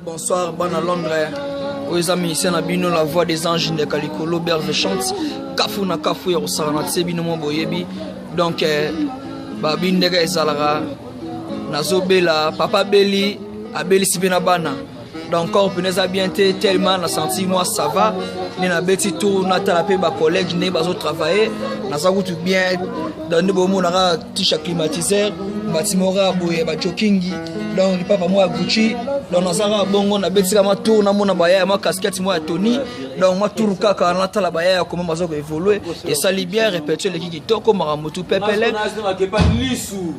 Bonsoir, bon à Londres. Aux amis, ici na bino la voix des anges de Kalikolo Berve chante. Kafu na kafu ya osana tsebino mo boyebi. Donc ba bindega ezalara nazobela papa beli abeli sibena bana. Donc corps peneza bien tellement na senti moi ça va. Ni na beti tour na talape ba collègue ne bazo travailler. Na ça tout bien dans de bomo na tisha climatiseur, batimora boye ba jokingi. Donc papa moi Gucci. Donc na ça bongo na beti kama tour na mona baya ma casquette moi Tony. Donc moi tour kaka na tala baya comment bazo évoluer et ça li bien répéter les qui toko maramutu pepele.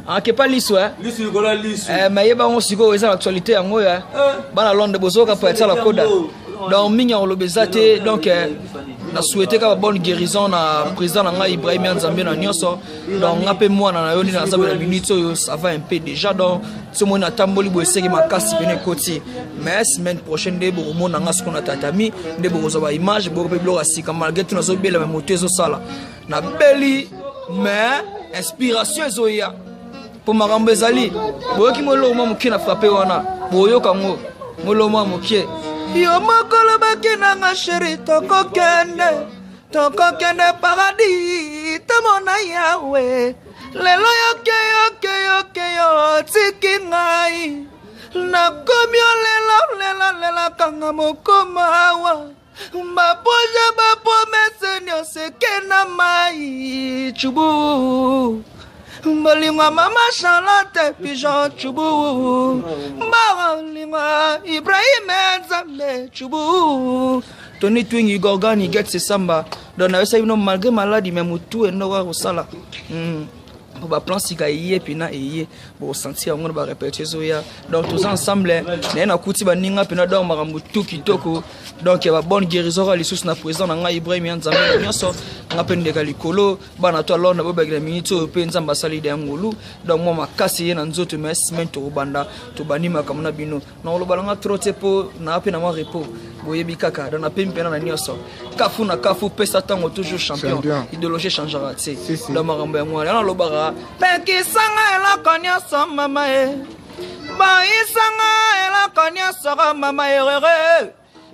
Ah ke pas lisu hein. Lisu gola lisu. Mais yeba on siko eza actualité yango ya. Bana Londres bozoka pa etala koda. Donc mingi on lobezate donc na souhaité ka bonne guérison na président nga Ibrahim Nzambe na nyonso. Donc ngape moi na yoni na zabe na minute ça va un peu déjà donc ce mo na tamboli bo eseki makasi pene koti. Mais semaine prochaine de bo mo na nga ce qu'on a tatami de bo zoba image bo pe blog asika malgré tout na zo bela moto zo sala. Na beli mais inspiration ezoya. Pour makambo ezali boyoki molo mo mukina frappé wana boyoka ngo molo mo mukie yo mokolo bakina nga chéri tokokende paradis tamona yawe lelo yoke yo tiki ngai nakomi lela kanga mokomawa bapomese nyoseke na mai chubu Mbalingwa mama Charlotte Pigeon Chubu Mbalingwa Ibrahim Nzambe Chubu Tony Twingi Gorgani get se samba Don a essayé malgré maladie même tout et noir au sala pour ba plan sika yé pina yé pour sentir on va répéter zoya donc tous ensemble na kuti ba ninga pina donc makambo tout kitoko donc ya ba bonne guérison ali sous na président na Ibrahim Nzambe nyonso ngapende Kalikolo bana to Londres bo bagla minute pe Nzamba salide ngulu donc moi makasi ye na nzoto mais semaine to banda to banima kamuna bino na lo balanga trotte po na pe na mo repos boyebi kaka dans na pe mpena na nyonso kafu na kafu pesa tango toujours champion idéologie changera tu sais dans makambo ya moi na lo bara peki sanga ela konya so mama e ba isanga ela konya so mama e rere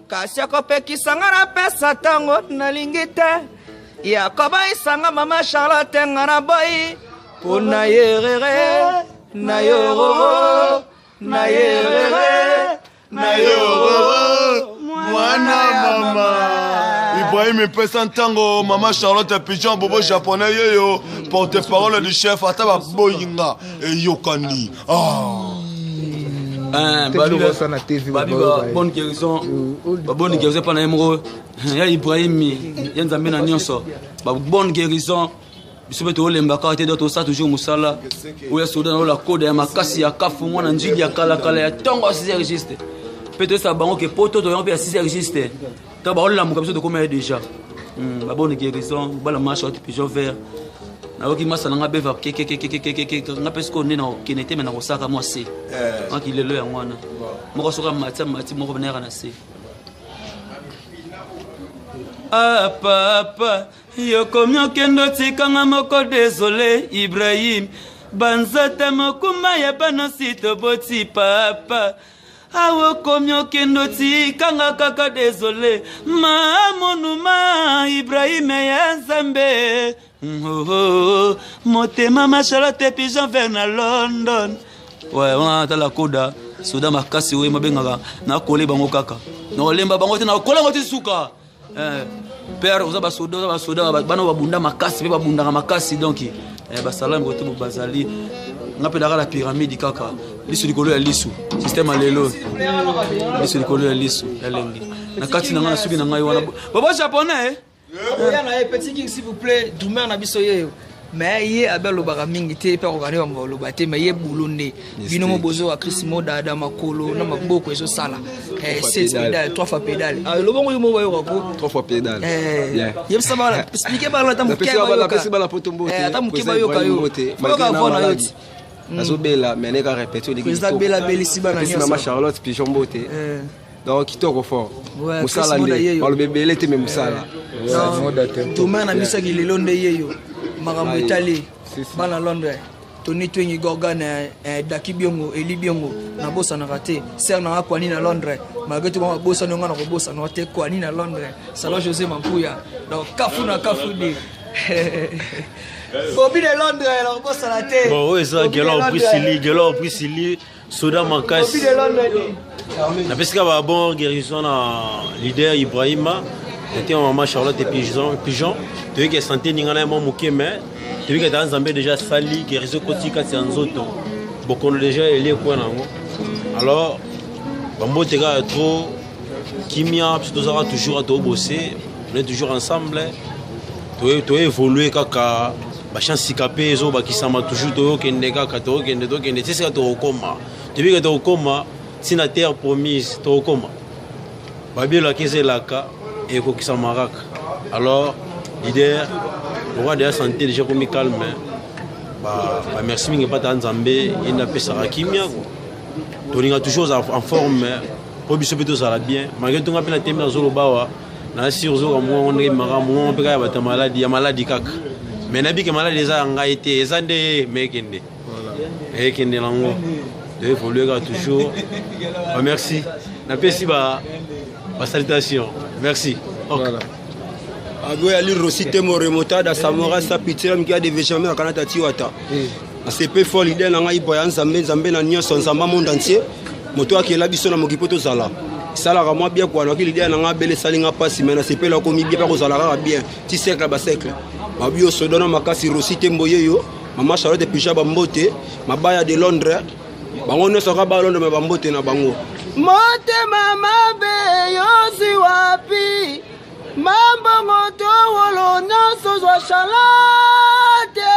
kasi ko peki sanga na pesa tango na lingite ya ko ba isanga mama Charlotte ngana boy pona yerere na yoro na yerere na yoro mwana mama Ibrahim pesa ntango mama Charlotte Pigeon bobo japonais yeyo porte-parole du chef ataba boyinga e yokani bonne guérison pana emro ya Ibrahim ya Nzambe na nyonso bonne guérison biso to lemba ka te doto sa toujours musala ou ya soda na la code ya makasi ya kafu mwana njili ya kala ya tongo si registre peut-être ça bango que poto to yon si registre ta ba la muka biso to comme déjà bonne guérison bala marche au pigeon vert na oki masala nga beva ke nga pesko ne na kenete me na kosaka moi c'est nga ki lelo ya ngwana moko soka mati moko benera na se ah papa yo komyo kendo tikanga moko désolé Ibrahim banzata mokuma ya bana sito boti papa awo komyo kendo tikanga kaka désolé mamonuma Ibrahim ya Nzambe motema ma Charlotte Pigeon vers na London ouais on a la koda soda makasi we mabengaka na kole bango kaka na lemba bango te na kola ngoti suka père uzaba soda bana babunda makasi pe babunda makasi donc basalam kote mo bazali ngapela la pyramide kaka lisu likolo ya lisu système alelo lisu likolo ya lisu ya lengi na kati na ngana suki na ngai wana baba japonais na petit king s'il vous plaît dumer na biso yeyo mais yé abel lo bara mingi te pe ko gane ba lo bate mais yé bulonde bino mo bozo wa Chris Moda da makolo na maboko ezo sala 6 pédales 3 fois pédale lo bongo yo mo wa yo ko 3 fois pédale yeb ça va expliquer par là ta muke ba la pesi ba la potombo ta muke ba yo ka yo ba ka vona yo azobela mais ne ka répéter les président bela belisi ba na nyonso mama Charlotte Pigeon boté donc kitoko fort musala nde par le bébé était même musala tout man na misaki lelo nde yeyo makambo etali bana Londres Tony Twingi Gorgan Daki Biongo Eli Biongo na bossa na raté ser na kwani na Londres malgré tout ma bossa no ngana ko bossa no te kwani na Londres salon José Mampuya donc Kafuna Kafudi Bobby de Londres alors bossa na te bon ouais ça Gelo Priscilli Soda Makas Bobby de Londres na pesika ba bon guérison na leader Ibrahima était en maman Charlotte et Pigeon tu veux que santé ningana mo mukeme tu veux que dans Zambie déjà sali guérison kotika tsanzoto beaucoup déjà elle est quoi nango alors bambo tega trop kimia parce que ça toujours à bosser on est toujours ensemble tu évoluer kaka ba chance capé zo ba kisama toujours to kende kaka to kende c'est ça to koma tu veux que to koma sina terre promise to koma babi la kese laka et ko kisama raka alors leader le roi de la santé déjà comme calme bah merci mingi pas dans Zambie il n'a pas ça kimia to linga toujours en forme pour biso beto ça la bien malgré tout ngapena temna zolo bawa na surzo ka mo on mara mo pe ka ba maladie ya maladie kaka mais nabi ke maladie za nga été ezande mekende voilà et kende lango de évoluer toujours merci na pesi ba salutation merci voilà Ago ya lire aussi temo remontada Samora sa pitié qui a des végements kana tati wata c'est peu fort l'idée na ngai boya Nzambe na nyonso Nzamba monde entier moto akela biso na mokipoto zala sala ka moi bien quoi na l'idée na nga bele salinga pasi mais na c'est peu la komi bien ko zala bien ti siècle ba siècle ma bio so dona makasi rosi tembo yeyo mama Charlotte Picha bambote mabaya de Londres bango ne soka ba Londres mais bambote na bango mote mama be yo si wapi mambo moto wolo nyonso zwa chalate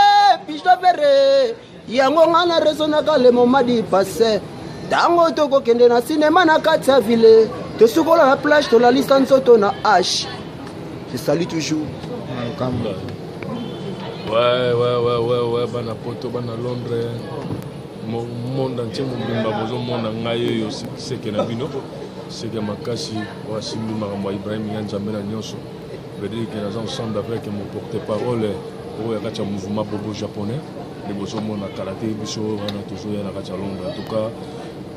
Picha pere yango ngana resona ka le moment di passé tango toko kende na cinéma na kati ya ville to sukola na plage to la liste nzoto na H je salue toujours ouais bana poto bana Londres monde entier mobimba bozo mona ngai yo c'est que na bino c'est que makasi wa simbi makambo Ibrahim Nzambe na nyonso veut que nous ensemble avec mon porte-parole pour le mouvement bobo japonais les bozo mona karaté biso wana toujours ya na kati Londres en tout cas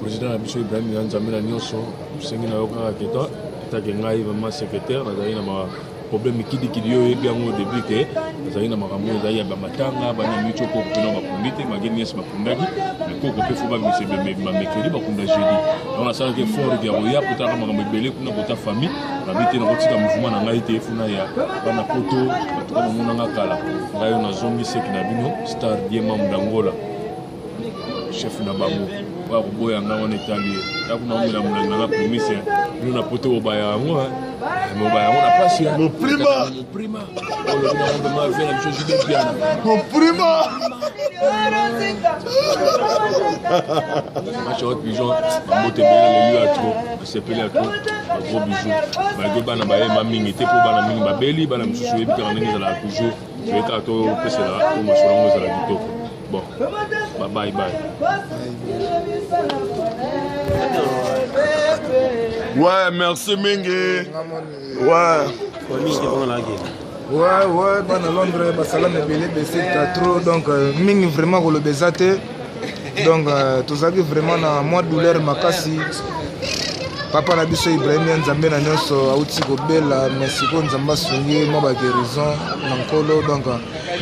président na biso Ibrahim Nzambe na nyonso sengi na yoka keta take ngai vraiment secrétaire na ma problème kidi yo yebi yango début que nazali na makambo ezali ya bamatanga bana micho ko kupena makundi te mageni yes makundaki mais ko ko fuba monsieur ma mercredi bakunda jeudi donc ça que fort de roya pour ta makambo belé kuna bota famille na bité na kotika mouvement na ngai te funa ya bana poto batuka mona ngakala ngai na zongi sek na bino star diema mdangola chef na bango wa kuboya ngana na Italie ta kuna mula mula na promise nous na poto obaya ngo mon prima mon prima Charlotte Pigeon mbote bela le lieu à trop c'est pelé à trop gros bijou malgré bana baye mamingi te pour bana mingi babeli bana msusu yebi kana ngi za la toujours je ka to pese la ko masolongo za la kitoko bon bye ouais merci mingi ouais bana Londres basalama ebele bese trop donc mingi vraiment kolobeza te donc tozalaki vraiment na mwa douleur makasi papa na biso Ibrahim Nzambe na nyonso auti kobela mais siko Nzambe asungi mwa baguérison na nkolo donc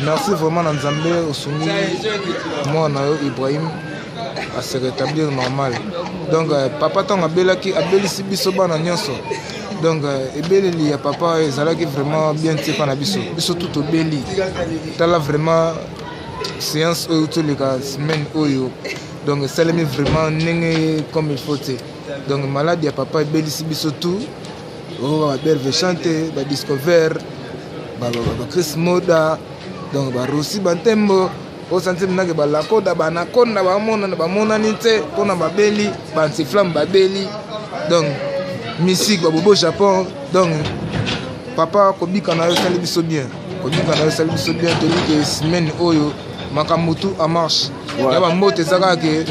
merci vraiment na Nzambe osungi mwana yo Ibrahim à se rétablir normal donc papa ntango abelisi biso bana nyonso donc ebeleli ya papa ezalaki vraiment bien te mpa na biso tout obeli tala vraiment séance oyo toleka semaine oyo donc esalemi vraiment ndenge comme il faut te donc malade ya papa ebelisi biso tout oyo baberve chante badiscover bacris moda donc barosi bantembo osanti minake balakoda banakonda bamonani te mpona babeli bantiflamme babeli donc musique babobo Japon donc papa kobika na yo sali biso bien toyebi ke semaine oyo makambo tout en marche ya bambote eza kaka ke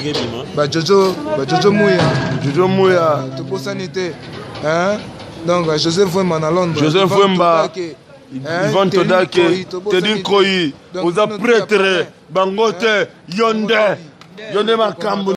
bajojo muya tokosani te donc Joseph Vwemba na Londres Ivan Todake, Tedin Koyi, oza prêtre, bangote, yonde makambo.